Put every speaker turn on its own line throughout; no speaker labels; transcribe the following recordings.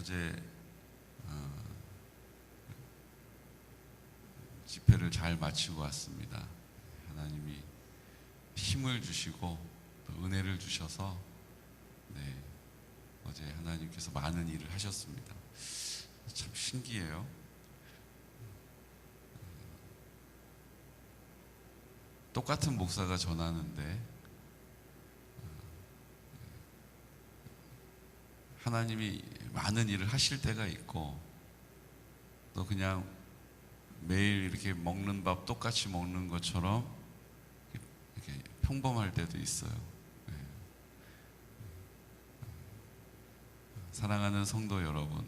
어제 집회를 잘 마치고 왔습니다. 하나님이 힘을 주시고 또 은혜를 주셔서 어제 하나님께서 많은 일을 하셨습니다. 참 신기해요. 똑같은 목사가 전하는데 하나님이 많은 일을 하실 때가 있고 또 그냥 매일 이렇게 먹는 밥 똑같이 먹는 것처럼 이렇게 평범할 때도 있어요. 사랑하는 성도 여러분,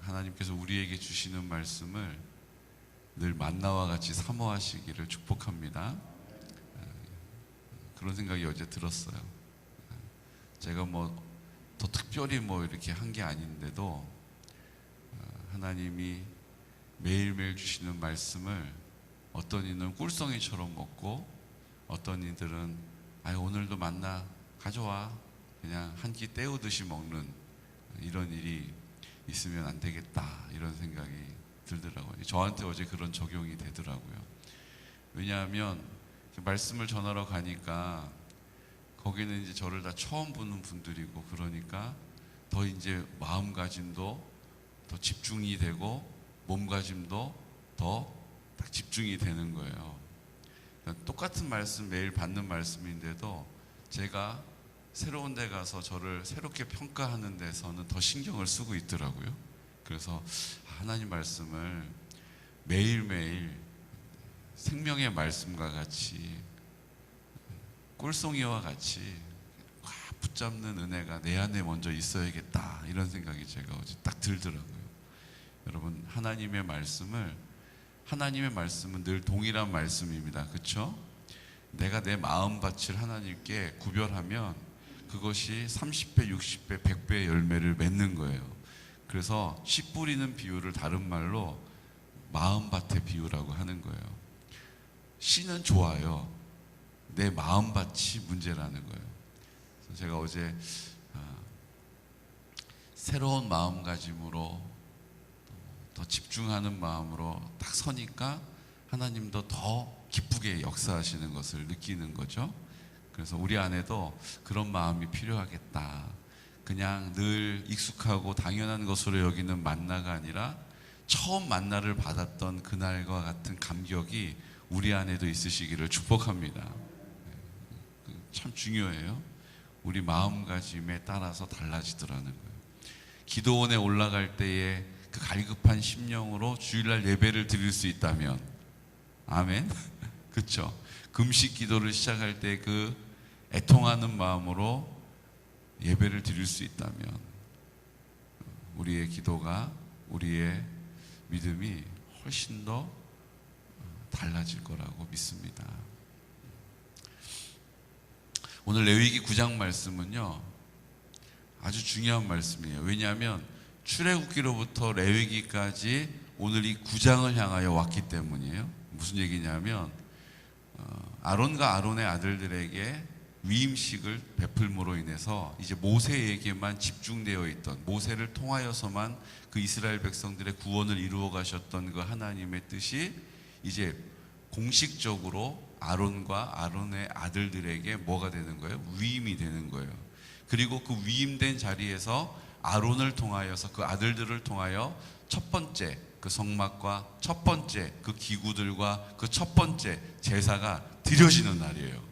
하나님께서 우리에게 주시는 말씀을 늘 만나와 같이 사모하시기를 축복합니다. 그런 생각이 어제 들었어요. 제가 더 특별히 이렇게 한 게 아닌데도 하나님이 매일매일 주시는 말씀을 어떤 이는 꿀송이처럼 먹고 어떤 이들은 오늘도 만나 가져와 그냥 한 끼 때우듯이 먹는 이런 일이 있으면 안 되겠다 이런 생각이 들더라고요. 저한테 어제 그런 적용이 되더라고요. 왜냐하면 말씀을 전하러 가니까 거기는 이제 저를 다 처음 보는 분들이고 그러니까 더 이제 마음가짐도 더 집중이 되고 몸가짐도 더 딱 집중이 되는 거예요. 그러니까 똑같은 말씀 매일 받는 말씀인데도 제가 새로운 데 가서 저를 새롭게 평가하는 데서는 더 신경을 쓰고 있더라고요. 그래서 하나님 말씀을 매일매일 생명의 말씀과 같이 꿀송이와 같이 붙잡는 은혜가 내 안에 먼저 있어야겠다 이런 생각이 제가 어제 딱 들더라고요. 여러분, 하나님의 말씀은 늘 동일한 말씀입니다. 그렇죠? 내가 내 마음밭을 하나님께 구별하면 그것이 30배, 60배, 100배의 열매를 맺는 거예요. 그래서 씨 뿌리는 비유를 다른 말로 마음밭의 비유라고 하는 거예요. 씨는 좋아요. 내 마음밭이 문제라는 거예요. 그래서 제가 어제 새로운 마음가짐으로 더 집중하는 마음으로 딱 서니까 하나님도 더 기쁘게 역사하시는 것을 느끼는 거죠. 그래서 우리 안에도 그런 마음이 필요하겠다. 그냥 늘 익숙하고 당연한 것으로 여기는 만나가 아니라 처음 만나를 받았던 그날과 같은 감격이 우리 안에도 있으시기를 축복합니다. 참 중요해요. 우리 마음가짐에 따라서 달라지더라는 거예요. 기도원에 올라갈 때에 그 갈급한 심령으로 주일날 예배를 드릴 수 있다면, 아멘. 그렇죠? 금식 기도를 시작할 때 그 애통하는 마음으로 예배를 드릴 수 있다면 우리의 기도가, 우리의 믿음이 훨씬 더 달라질 거라고 믿습니다. 오늘 레위기 9장 말씀은요 아주 중요한 말씀이에요. 왜냐하면 출애굽기로부터 레위기까지 오늘 이 9장을 향하여 왔기 때문이에요. 무슨 얘기냐면 아론과 아론의 아들들에게 위임식을 베풀므로 인해서 이제 모세에게만 집중되어 있던, 모세를 통하여서만 그 이스라엘 백성들의 구원을 이루어 가셨던 그 하나님의 뜻이 이제 공식적으로 아론과 아론의 아들들에게 뭐가 되는 거예요? 위임이 되는 거예요. 그리고 그 위임된 자리에서 아론을 통하여서 그 아들들을 통하여 첫 번째 그 성막과 첫 번째 그 기구들과 그 첫 번째 제사가 드려지는 날이에요.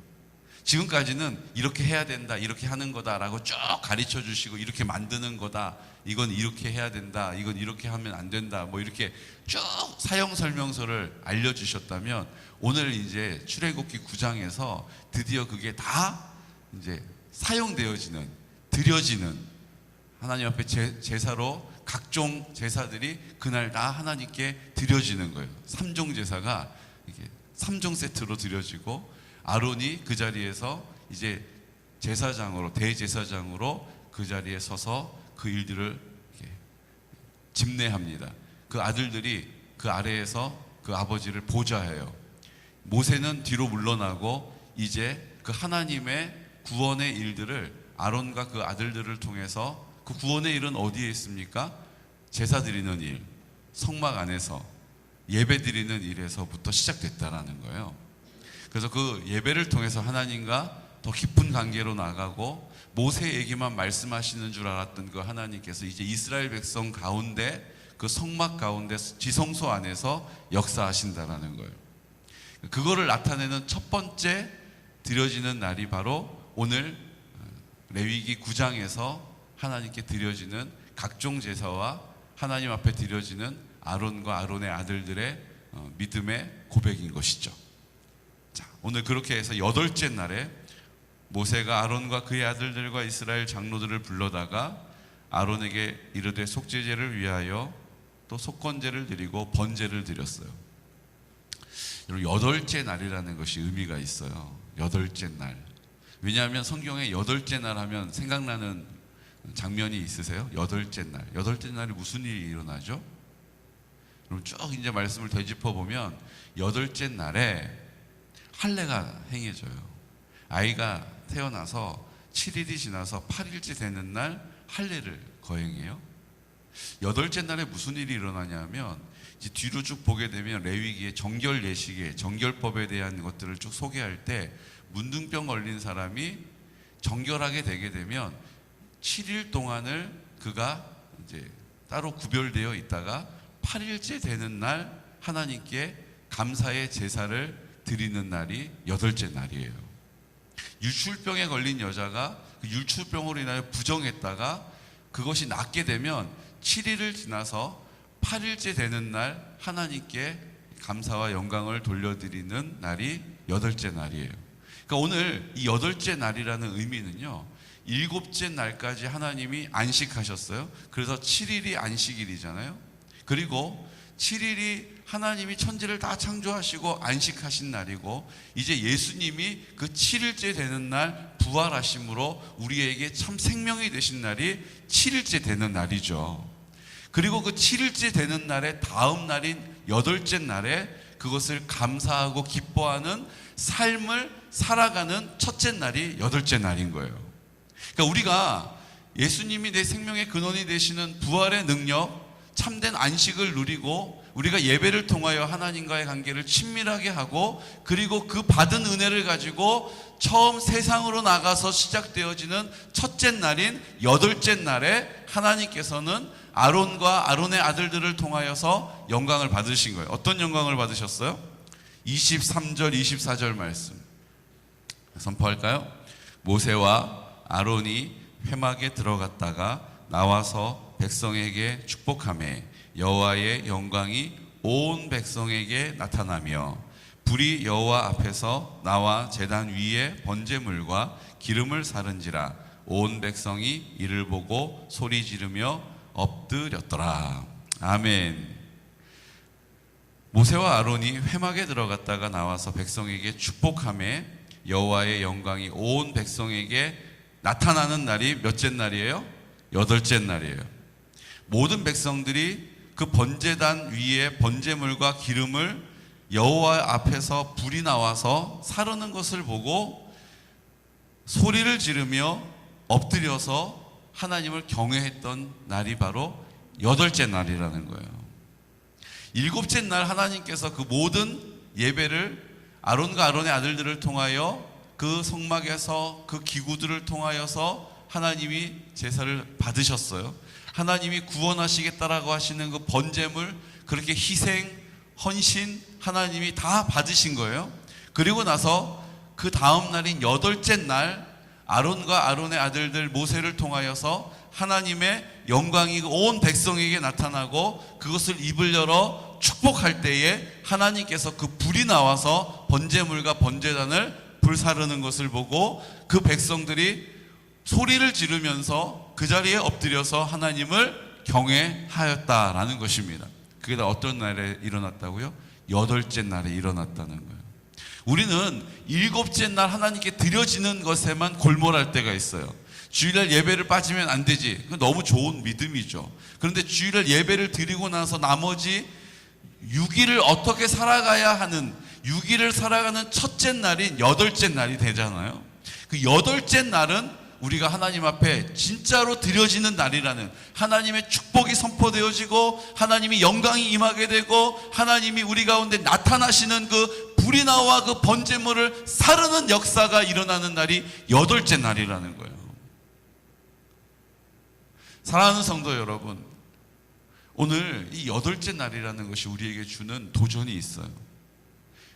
지금까지는 이렇게 해야 된다, 이렇게 하는 거다라고 쭉 가르쳐 주시고 이렇게 만드는 거다, 이건 이렇게 해야 된다, 이건 이렇게 하면 안 된다, 이렇게 쭉 사용 설명서를 알려주셨다면 오늘 이제 출애굽기 9장에서 드디어 그게 다 이제 사용되어지는, 드려지는, 하나님 앞에 제사로 각종 제사들이 그날 다 하나님께 드려지는 거예요. 3종 제사가 이게 3종 세트로 드려지고 아론이 그 자리에서 이제 제사장으로, 대제사장으로 그 자리에 서서 그 일들을 집례합니다. 그 아들들이 그 아래에서 그 아버지를 보좌해요. 모세는 뒤로 물러나고 이제 그 하나님의 구원의 일들을 아론과 그 아들들을 통해서 그 구원의 일은 어디에 있습니까? 제사 드리는 일, 성막 안에서 예배 드리는 일에서부터 시작됐다라는 거예요. 그래서 그 예배를 통해서 하나님과 더 깊은 관계로 나가고, 모세 얘기만 말씀하시는 줄 알았던 그 하나님께서 이제 이스라엘 백성 가운데, 그 성막 가운데 지성소 안에서 역사하신다라는 거예요. 그거를 나타내는 첫 번째 드려지는 날이 바로 오늘 레위기 9장에서 하나님께 드려지는 각종 제사와 하나님 앞에 드려지는 아론과 아론의 아들들의 믿음의 고백인 것이죠. 자, 오늘 그렇게 해서 8째 날에 모세가 아론과 그의 아들들과 이스라엘 장로들을 불러다가 아론에게 이르되 속죄제를 위하여 또 속건제를 드리고 번제를 드렸어요. 여러분, 8째 날이라는 것이 의미가 있어요. 8째 날. 왜냐하면 성경에 8째 날 하면 생각나는 장면이 있으세요? 8째 날. 8째 날에 무슨 일이 일어나죠? 그럼 쭉 이제 말씀을 되짚어 보면 8째 날에 할례가 행해져요. 아이가 태어나서 7일이 지나서 8일째 되는 날 할례를 거행해요. 8째 날에 무슨 일이 일어나냐면, 이제 뒤로 쭉 보게 되면 레위기의 정결 예식의 정결법에 대한 것들을 쭉 소개할 때, 문둥병 걸린 사람이 정결하게 되게 되면 7일 동안을 그가 이제 따로 구별되어 있다가 8일째 되는 날 하나님께 감사의 제사를 드리는 날이 8째 날이에요. 유출병에 걸린 여자가 그 유출병으로 인하여 부정했다가 그것이 낫게 되면 7일을 지나서 8일째 되는 날 하나님께 감사와 영광을 돌려드리는 날이 8째 날이에요. 그러니까 오늘 이 8째 날이라는 의미는요, 7째 날까지 하나님이 안식하셨어요. 그래서 7일이 안식일이잖아요. 그리고 7일이 하나님이 천지를 다 창조하시고 안식하신 날이고, 이제 예수님이 그 7일째 되는 날 부활하심으로 우리에게 참 생명이 되신 날이 7일째 되는 날이죠. 그리고 그 7일째 되는 날의 다음 날인 8째 날에 그것을 감사하고 기뻐하는 삶을 살아가는 첫째 날이 8째 날인 거예요. 그러니까 우리가 예수님이 내 생명의 근원이 되시는 부활의 능력, 참된 안식을 누리고 우리가 예배를 통하여 하나님과의 관계를 친밀하게 하고, 그리고 그 받은 은혜를 가지고 처음 세상으로 나가서 시작되어지는 첫째 날인 8째 날에 하나님께서는 아론과 아론의 아들들을 통하여서 영광을 받으신 거예요. 어떤 영광을 받으셨어요? 23절 24절 말씀 선포할까요? 모세와 아론이 회막에 들어갔다가 나와서 백성에게 축복하매 여호와의 영광이 온 백성에게 나타나며 불이 여호와 앞에서 나와 제단 위에 번제물과 기름을 사른지라 온 백성이 이를 보고 소리 지르며 엎드렸더라. 아멘. 모세와 아론이 회막에 들어갔다가 나와서 백성에게 축복하매 여호와의 영광이 온 백성에게 나타나는 날이 몇째 날이에요? 8째 날이에요. 모든 백성들이 그 번제단 위에 번제물과 기름을 여호와 앞에서 불이 나와서 사르는 것을 보고 소리를 지르며 엎드려서 하나님을 경외했던 날이 바로 8째 날이라는 거예요. 7째 날 하나님께서 그 모든 예배를 아론과 아론의 아들들을 통하여 그 성막에서 그 기구들을 통하여서 하나님이 제사를 받으셨어요. 하나님이 구원하시겠다라고 하시는 그 번제물, 그렇게 희생, 헌신 하나님이 다 받으신 거예요. 그리고 나서 그 다음 날인 8째 날 아론과 아론의 아들들 모세를 통하여서 하나님의 영광이 온 백성에게 나타나고 그것을 입을 열어 축복할 때에 하나님께서 그 불이 나와서 번제물과 번제단을 불사르는 것을 보고 그 백성들이 소리를 지르면서 그 자리에 엎드려서 하나님을 경외하였다라는 것입니다. 그게 다 어떤 날에 일어났다고요? 8째 날에 일어났다는 거예요. 우리는 7째 날 하나님께 드려지는 것에만 골몰할 때가 있어요. 주일날 예배를 빠지면 안 되지. 그건 너무 좋은 믿음이죠. 그런데 주일날 예배를 드리고 나서 나머지 6일을 어떻게 살아가야 하는, 6일을 살아가는 첫째 날인 8째 날이 되잖아요. 그 8째 날은 우리가 하나님 앞에 진짜로 드려지는 날이라는, 하나님의 축복이 선포되어지고 하나님이 영광이 임하게 되고 하나님이 우리 가운데 나타나시는 그 불이 나와 그 번제물을 사르는 역사가 일어나는 날이 여덟째 날이라는 거예요. 사랑하는 성도 여러분, 오늘 이 여덟째 날이라는 것이 우리에게 주는 도전이 있어요.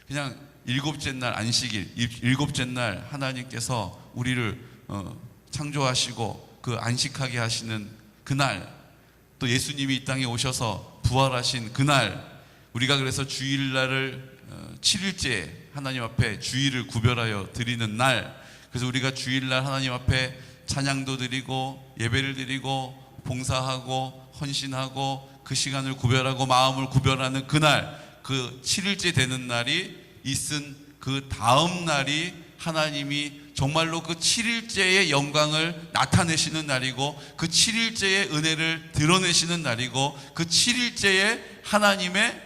그냥 일곱째 날 안식일, 일곱째 날 하나님께서 우리를 창조하시고 그 안식하게 하시는 그날, 또 예수님이 이 땅에 오셔서 부활하신 그날, 우리가 그래서 주일날을 7일째 하나님 앞에 주일을 구별하여 드리는 날, 그래서 우리가 주일날 하나님 앞에 찬양도 드리고 예배를 드리고 봉사하고 헌신하고 그 시간을 구별하고 마음을 구별하는 그날, 그 7일째 되는 날이 있은 그 다음 날이 하나님이 정말로 그 7일째의 영광을 나타내시는 날이고, 그 7일째의 은혜를 드러내시는 날이고, 그 7일째의 하나님의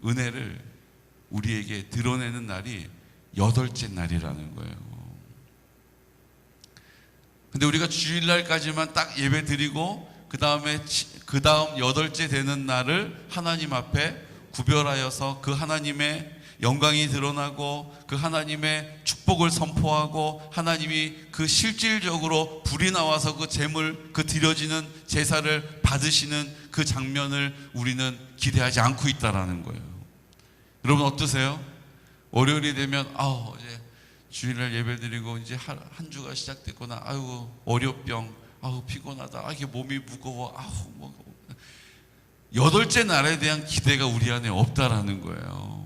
은혜를 우리에게 드러내는 날이 여덟째 날이라는 거예요. 근데 우리가 주일날까지만 딱 예배 드리고 그 다음 여덟째 되는 날을 하나님 앞에 구별하여서 그 하나님의 영광이 드러나고 그 하나님의 축복을 선포하고 하나님이 그 실질적으로 불이 나와서 그 제물, 그 드려지는 제사를 받으시는 그 장면을 우리는 기대하지 않고 있다라는 거예요. 여러분 어떠세요? 월요일이 되면 이제 주일날 예배드리고 이제 한 주가 시작됐구나. 아이고 월요병, 피곤하다. 이게 몸이 무거워. 여덟째 날에 대한 기대가 우리 안에 없다라는 거예요.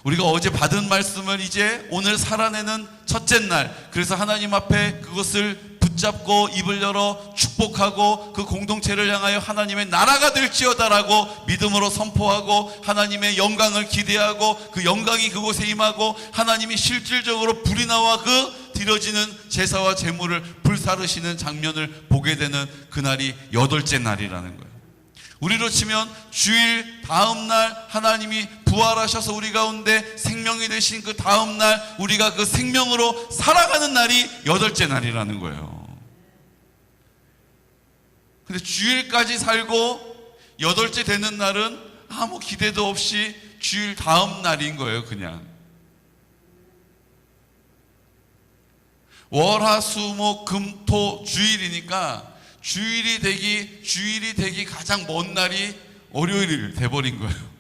우리가 어제 받은 말씀을 이제 오늘 살아내는 첫째 날, 그래서 하나님 앞에 그것을 붙잡고 입을 열어 축복하고 그 공동체를 향하여 하나님의 나라가 될지어다라고 믿음으로 선포하고 하나님의 영광을 기대하고 그 영광이 그곳에 임하고 하나님이 실질적으로 불이 나와 그 드려지는 제사와 제물을 불사르시는 장면을 보게 되는 그날이 여덟째 날이라는 거예요. 우리로 치면 주일 다음 날 하나님이 부활하셔서 우리 가운데 생명이 되신 그 다음 날 우리가 그 생명으로 살아가는 날이 여덟째 날이라는 거예요. 근데 주일까지 살고 여덟째 되는 날은 아무 기대도 없이 주일 다음 날인 거예요. 그냥 월, 화, 수, 목, 금, 토 주일이니까 주일이 되기 가장 먼 날이 월요일이 돼버린 거예요.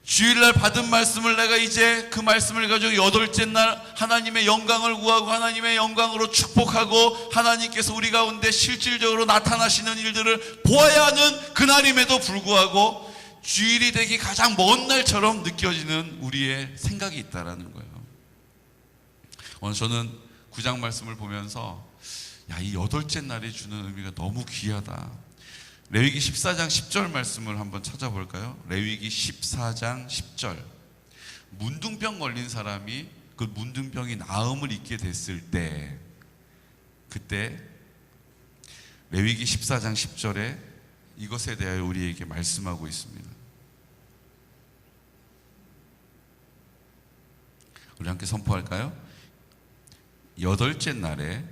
주일날 받은 말씀을 내가 이제 그 말씀을 가지고 여덟째 날 하나님의 영광을 구하고 하나님의 영광으로 축복하고 하나님께서 우리 가운데 실질적으로 나타나시는 일들을 보아야 하는 그날임에도 불구하고 주일이 되기 가장 먼 날처럼 느껴지는 우리의 생각이 있다라는 거예요. 오늘 저는 9장 말씀을 보면서 이 여덟째 날이 주는 의미가 너무 귀하다. 레위기 14장 10절 말씀을 한번 찾아볼까요? 레위기 14장 10절. 문둥병 걸린 사람이 그 문둥병이 나음을 입게 됐을 때, 그때 레위기 14장 10절에 이것에 대하여 우리에게 말씀하고 있습니다. 우리 함께 선포할까요? 여덟째 날에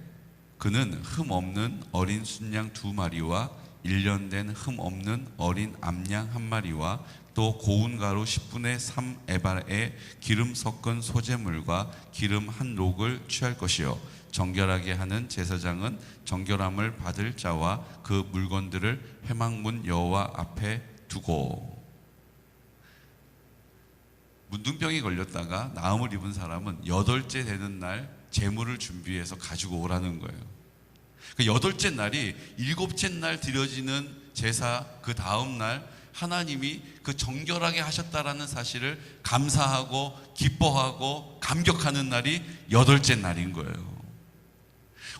그는 흠 없는 어린 순양 2마리와 1년 된 흠 없는 어린 암양 1마리와 또 고운 가루 10분의 3 에바의 기름 섞은 소재물과 기름 한 록을 취할 것이요 정결하게 하는 제사장은 정결함을 받을 자와 그 물건들을 회막문 여호와 앞에 두고. 문둥병이 걸렸다가 나음을 입은 사람은 여덟째 되는 날 제물을 준비해서 가지고 오라는 거예요. 그 여덟째 날이 일곱째 날 드려지는 제사 그 다음 날 하나님이 그 정결하게 하셨다라는 사실을 감사하고 기뻐하고 감격하는 날이 여덟째 날인 거예요.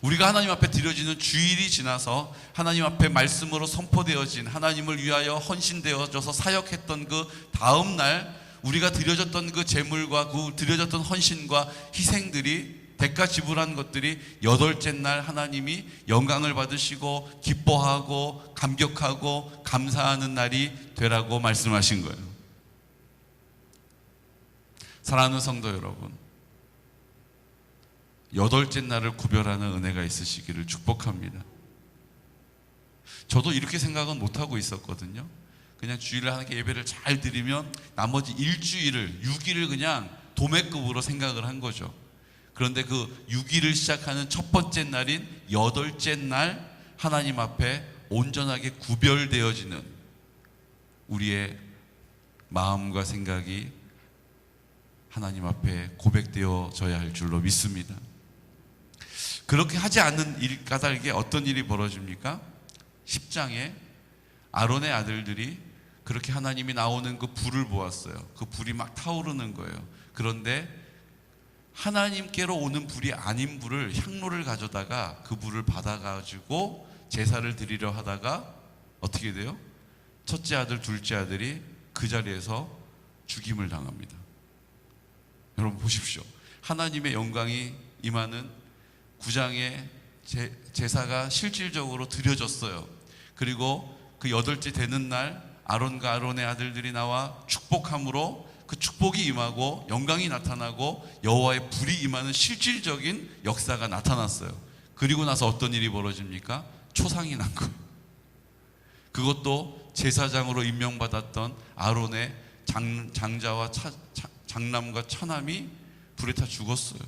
우리가 하나님 앞에 드려지는 주일이 지나서 하나님 앞에 말씀으로 선포되어진 하나님을 위하여 헌신되어져서 사역했던 그 다음 날 우리가 드려졌던 그 제물과 그 드려졌던 헌신과 희생들이 대가 지불한 것들이 여덟째 날 하나님이 영광을 받으시고 기뻐하고 감격하고 감사하는 날이 되라고 말씀하신 거예요. 사랑하는 성도 여러분, 여덟째 날을 구별하는 은혜가 있으시기를 축복합니다. 저도 이렇게 생각은 못하고 있었거든요. 그냥 주일날 하나님께 예배를 잘 드리면 나머지 일주일을 6일을 그냥 도매급으로 생각을 한 거죠. 그런데 그 6일을 시작하는 첫 번째 날인 여덟째 날 하나님 앞에 온전하게 구별되어지는 우리의 마음과 생각이 하나님 앞에 고백되어져야 할 줄로 믿습니다. 그렇게 하지 않는 일 까닭에 어떤 일이 벌어집니까? 10장에 아론의 아들들이 그렇게 하나님이 나오는 그 불을 보았어요. 그 불이 막 타오르는 거예요. 그런데 하나님께로 오는 불이 아닌 불을, 향로를 가져다가 그 불을 받아가지고 제사를 드리려 하다가 어떻게 돼요? 첫째 아들, 둘째 아들이 그 자리에서 죽임을 당합니다. 여러분 보십시오. 하나님의 영광이 임하는 9장의 제사가 실질적으로 드려졌어요. 그리고 그 여덟째 되는 날 아론과 아론의 아들들이 나와 축복함으로 그 축복이 임하고 영광이 나타나고 여호와의 불이 임하는 실질적인 역사가 나타났어요. 그리고 나서 어떤 일이 벌어집니까? 초상이 난 거예요. 그것도 제사장으로 임명받았던 아론의 장자와 장남과 처남이 불에 타 죽었어요.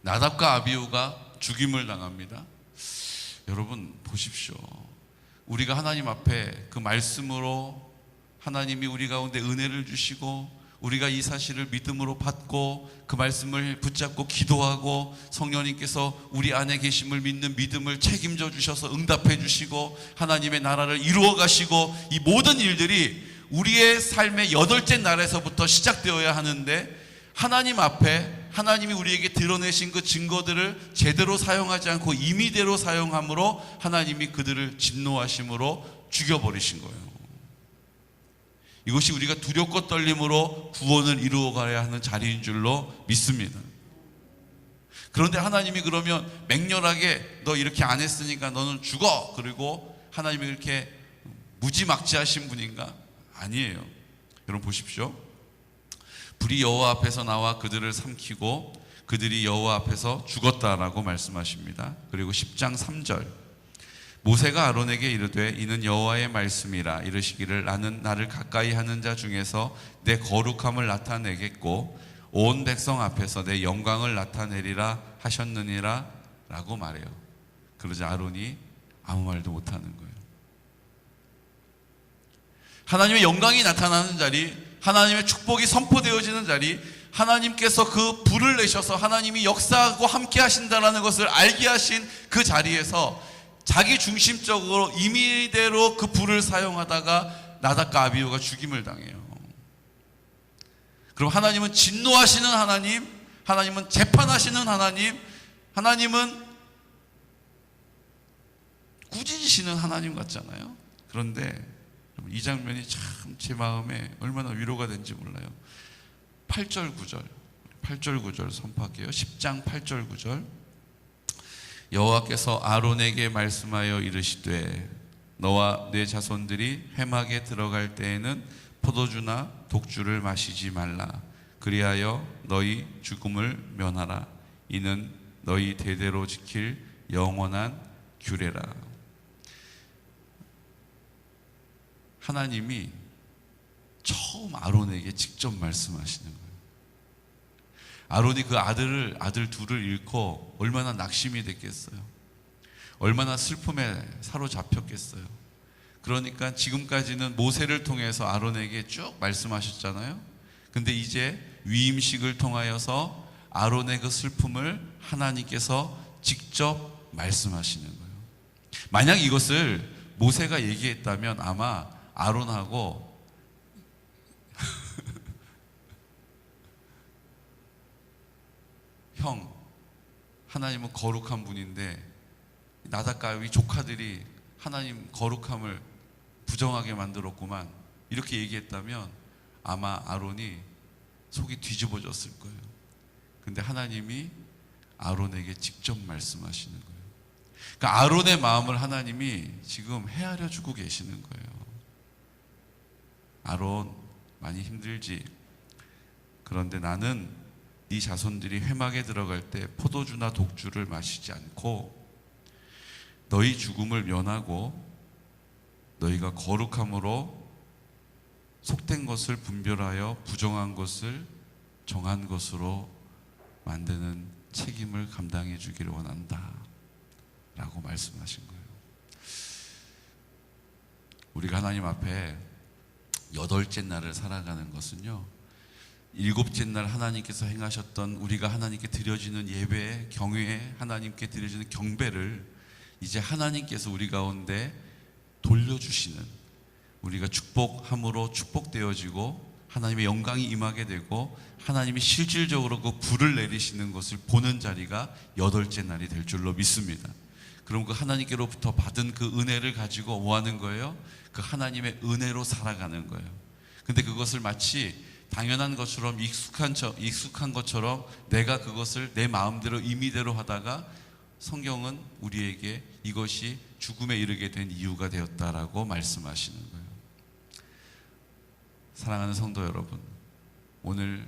나답과 아비후가 죽임을 당합니다. 여러분 보십시오. 우리가 하나님 앞에 그 말씀으로 하나님이 우리 가운데 은혜를 주시고 우리가 이 사실을 믿음으로 받고 그 말씀을 붙잡고 기도하고 성령님께서 우리 안에 계심을 믿는 믿음을 책임져 주셔서 응답해 주시고 하나님의 나라를 이루어 가시고 이 모든 일들이 우리의 삶의 여덟째 날에서부터 시작되어야 하는데 하나님 앞에 하나님이 우리에게 드러내신 그 증거들을 제대로 사용하지 않고 임의대로 사용함으로 하나님이 그들을 진노하심으로 죽여버리신 거예요. 이것이 우리가 두렵고 떨림으로 구원을 이루어가야 하는 자리인 줄로 믿습니다. 그런데 하나님이 그러면 맹렬하게 너 이렇게 안 했으니까 너는 죽어, 그리고 하나님이 이렇게 무지막지하신 분인가? 아니에요. 여러분 보십시오. 불이 여호와 앞에서 나와 그들을 삼키고 그들이 여호와 앞에서 죽었다라고 말씀하십니다. 그리고 10장 3절 모세가 아론에게 이르되 이는 여호와의 말씀이라 이르시기를 나는 나를 가까이 하는 자 중에서 내 거룩함을 나타내겠고 온 백성 앞에서 내 영광을 나타내리라 하셨느니라 라고 말해요. 그러자 아론이 아무 말도 못하는 거예요. 하나님의 영광이 나타나는 자리, 하나님의 축복이 선포되어지는 자리, 하나님께서 그 불을 내셔서 하나님이 역사하고 함께 하신다는 것을 알게 하신 그 자리에서 자기 중심적으로 임의대로 그 불을 사용하다가 나답과 아비후가 죽임을 당해요. 그럼 하나님은 진노하시는 하나님, 하나님은 재판하시는 하나님, 하나님은 꾸짖으시는 하나님 같잖아요. 그런데 이 장면이 참 제 마음에 얼마나 위로가 된지 몰라요. 8절 9절 선포할게요. 10장 8절 9절 여호와께서 아론에게 말씀하여 이르시되 너와 네 자손들이 회막에 들어갈 때에는 포도주나 독주를 마시지 말라. 그리하여 너희 죽음을 면하라. 이는 너희 대대로 지킬 영원한 규례라. 하나님이 처음 아론에게 직접 말씀하시는 거예요. 아론이 그 아들 둘을 잃고 얼마나 낙심이 됐겠어요. 얼마나 슬픔에 사로잡혔겠어요. 그러니까 지금까지는 모세를 통해서 아론에게 쭉 말씀하셨잖아요. 근데 이제 위임식을 통하여서 아론의 그 슬픔을 하나님께서 직접 말씀하시는 거예요. 만약 이것을 모세가 얘기했다면 아마 아론하고 형, 하나님은 거룩한 분인데 나답과 이 조카들이 하나님 거룩함을 부정하게 만들었구만, 이렇게 얘기했다면 아마 아론이 속이 뒤집어졌을 거예요. 근데 하나님이 아론에게 직접 말씀하시는 거예요. 그러니까 아론의 마음을 하나님이 지금 헤아려 주고 계시는 거예요. 아론 많이 힘들지. 그런데 나는 네 자손들이 회막에 들어갈 때 포도주나 독주를 마시지 않고 너희 죽음을 면하고 너희가 거룩함으로 속된 것을 분별하여 부정한 것을 정한 것으로 만드는 책임을 감당해 주기를 원한다 라고 말씀하신 거예요. 우리가 하나님 앞에 8째 날을 살아가는 것은요, 7째 날 하나님께서 행하셨던 우리가 하나님께 드려지는 예배, 경외, 하나님께 드려지는 경배를 이제 하나님께서 우리 가운데 돌려주시는, 우리가 축복함으로 축복되어지고 하나님의 영광이 임하게 되고 하나님이 실질적으로 그 불을 내리시는 것을 보는 자리가 8째 날이 될 줄로 믿습니다. 그럼 그 하나님께로부터 받은 그 은혜를 가지고 뭐 하는 거예요? 그 하나님의 은혜로 살아가는 거예요. 근데 그것을 마치 당연한 것처럼 익숙한 것처럼 내가 그것을 내 마음대로 임의대로 하다가 성경은 우리에게 이것이 죽음에 이르게 된 이유가 되었다라고 말씀하시는 거예요. 사랑하는 성도 여러분, 오늘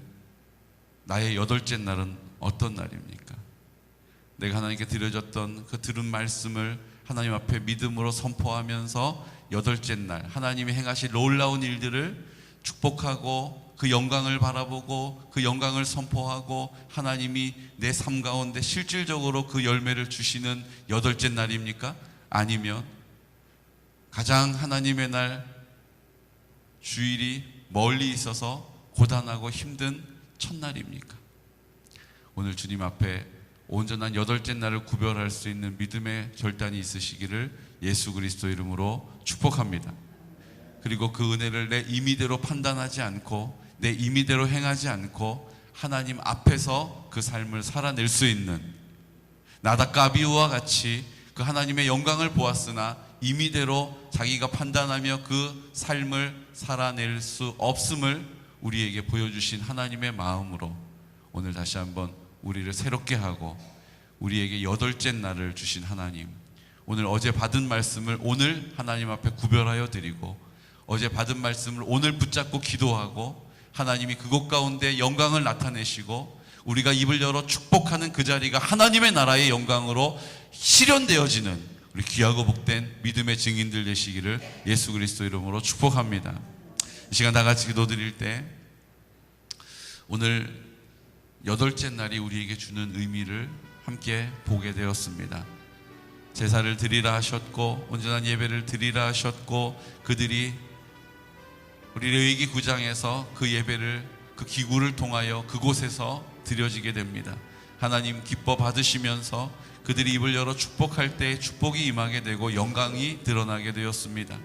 나의 8째 날은 어떤 날입니까? 내가 하나님께 드려졌던 그 들은 말씀을 하나님 앞에 믿음으로 선포하면서 8째 날 하나님이 행하실 놀라운 일들을 축복하고 그 영광을 바라보고 그 영광을 선포하고 하나님이 내 삶 가운데 실질적으로 그 열매를 주시는 8째 날입니까? 아니면 가장 하나님의 날 주일이 멀리 있어서 고단하고 힘든 첫날입니까? 오늘 주님 앞에 온전한 8째 날을 구별할 수 있는 믿음의 결단이 있으시기를 예수 그리스도 이름으로 축복합니다. 그리고 그 은혜를 내 임의대로 판단하지 않고 내 임의대로 행하지 않고 하나님 앞에서 그 삶을 살아낼 수 있는, 나닷과 아비후와 같이 그 하나님의 영광을 보았으나 임의대로 자기가 판단하며 그 삶을 살아낼 수 없음을 우리에게 보여주신 하나님의 마음으로 오늘 다시 한번 우리를 새롭게 하고 우리에게 8째 날을 주신 하나님, 오늘 어제 받은 말씀을 오늘 하나님 앞에 구별하여 드리고 어제 받은 말씀을 오늘 붙잡고 기도하고 하나님이 그곳 가운데 영광을 나타내시고 우리가 입을 열어 축복하는 그 자리가 하나님의 나라의 영광으로 실현되어지는 우리 귀하고 복된 믿음의 증인들 되시기를 예수 그리스도 이름으로 축복합니다. 이 시간 다 같이 기도드릴 때 오늘 8째 날이 우리에게 주는 의미를 함께 보게 되었습니다. 제사를 드리라 하셨고 온전한 예배를 드리라 하셨고 그들이 우리 레위기 9장에서 그 예배를 그 기구를 통하여 그곳에서 드려지게 됩니다. 하나님 기뻐 받으시면서 그들이 입을 열어 축복할 때 축복이 임하게 되고 영광이 드러나게 되었습니다.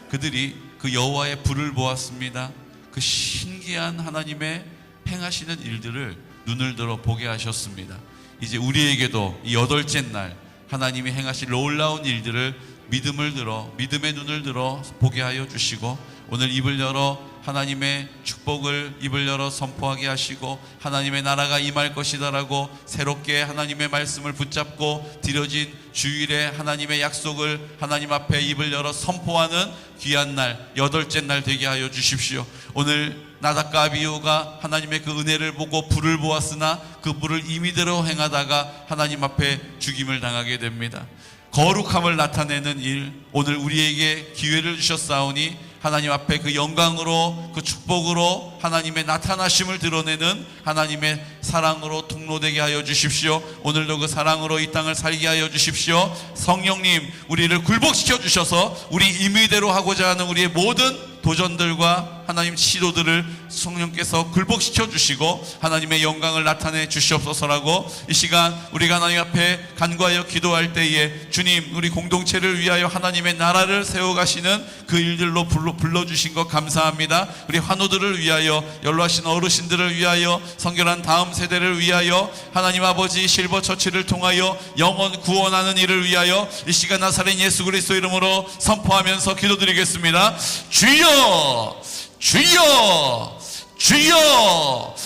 그들이 그 여호와의 불을 보았습니다. 그 신기한 하나님의 행하시는 일들을 눈을 들어 보게 하셨습니다. 이제 우리에게도 이 8째 날 하나님이 행하실 놀라운 일들을 믿음의 눈을 들어 보게 하여 주시고 오늘 입을 열어 하나님의 축복을 입을 열어 선포하게 하시고 하나님의 나라가 임할 것이다라고 새롭게 하나님의 말씀을 붙잡고 드려진 주일에 하나님의 약속을 하나님 앞에 입을 열어 선포하는 귀한 날 8째 날 되게 하여 주십시오. 오늘 나닷과 아비후가 하나님의 그 은혜를 보고 불을 보았으나 그 불을 임의대로 행하다가 하나님 앞에 죽임을 당하게 됩니다. 거룩함을 나타내는 일, 오늘 우리에게 기회를 주셨사오니 하나님 앞에 그 영광으로 그 축복으로 하나님의 나타나심을 드러내는 하나님의 사랑으로 통로되게 하여 주십시오. 오늘도 그 사랑으로 이 땅을 살게 하여 주십시오. 성령님, 우리를 굴복시켜 주셔서 우리 임의대로 하고자 하는 우리의 모든 도전들과 하나님 시도들을 성령께서 굴복시켜 주시고 하나님의 영광을 나타내 주시옵소서라고 이 시간 우리가 하나님 앞에 간구하여 기도할 때에 주님, 우리 공동체를 위하여 하나님의 나라를 세워가시는 그 일들로 불러주신 것 감사합니다. 우리 환우들을 위하여, 연로하신 어르신들을 위하여, 성결한 다음 세대를 위하여, 하나님 아버지 실버처치를 통하여 영혼 구원하는 일을 위하여 이 시간 나사렛 예수 그리스도 이름으로 선포하면서 기도드리겠습니다. 주여, 주여, 주여.